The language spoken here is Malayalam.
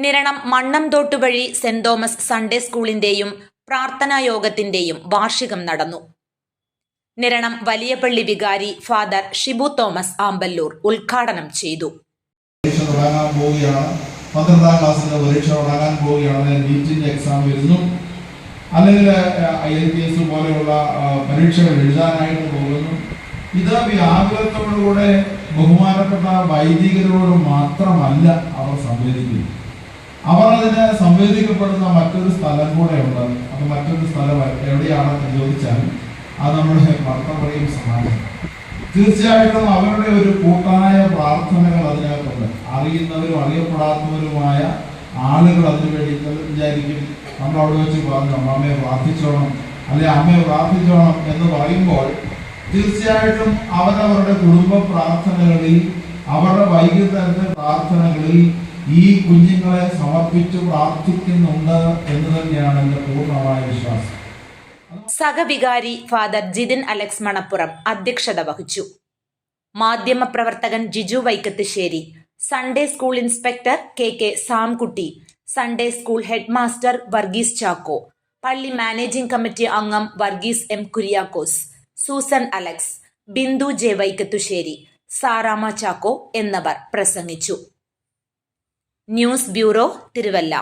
നിരണം മണ്ണംതോട്ട് വഴി സെന്റ് തോമസ് സൺഡേ സ്കൂളിന്റെയും പ്രാർത്ഥനായോഗത്തിന്റെയും വാർഷികം നടന്നു. നിരണം വലിയപള്ളി വികാരി ഫാദർ ഷിബു തോമസ് ആമ്പല്ലൂർ ഉദ്ഘാടനം ചെയ്തു. 12ാം ക്ലാസ്സിന്റെ പരീക്ഷ തുടങ്ങാൻ പോവുകയാണ്. നീറ്റിന്റെ എക്സാം വരുന്നു, അല്ലെങ്കിൽ IELTS പോലെയുള്ള പരീക്ഷകൾ എഴുതാനായിട്ട് പോകുന്നു. ഇത് വ്യാകുലത്തോടുകൂടെ ബഹുമാനപ്പെട്ട വൈദികരോട് മാത്രമല്ല അവർ സംവേദിക്കുന്നത്. അവർ അതിന് സംവേദിക്കപ്പെടുന്ന മറ്റൊരു സ്ഥലം കൂടെ ഉണ്ട്. അത് മറ്റൊരു സ്ഥലം എവിടെയാണെന്ന് ചോദിച്ചാൽ അത് നമ്മുടെ മർത്തമറിയും സമാജം. തീർച്ചയായിട്ടും അവരുടെ ഒരു കൂട്ടായ പ്രാർത്ഥനകൾ അതിനകത്തുണ്ട്. അറിയുന്നവരും അറിയപ്പെടാത്തവരുമായ ആളുകൾ അതിനുവേണ്ടി വിചാരിക്കും, നമ്മൾ അവിടെ വെച്ച് പറഞ്ഞു അമ്മയെ പ്രാർത്ഥിച്ചോണം, അല്ലെ അമ്മയെ പ്രാർത്ഥിച്ചോണം എന്ന് പറയുമ്പോൾ തീർച്ചയായിട്ടും അവരവരുടെ കുടുംബ പ്രാർത്ഥനകളിൽ, അവരുടെ വൈകുന്നേരത്തെ പ്രാർത്ഥനകളിൽ ഈ കുഞ്ഞുങ്ങളെ സമർപ്പിച്ച് പ്രാർത്ഥിക്കുന്നുണ്ട് എന്ന് തന്നെയാണ് എൻ്റെ പൂർണ്ണമായ വിശ്വാസം. സഹവികാരി ഫാദർ ജിതിൻ അലക്സ് മണപ്പുറം അധ്യക്ഷത വഹിച്ചു. മാധ്യമപ്രവർത്തകൻ Jiju Vaikathussery, Sunday school inspector KK Samkutty, Sunday school head master Varghese Chacko, പള്ളി മാനേജിംഗ് കമ്മിറ്റി അംഗം Varghese M Kuriakose, Susan Alex, Bindu J Vaikathussery, Saramma Chacko എന്നിവർ പ്രസംഗിച്ചു. News bureau, Thiruvalla.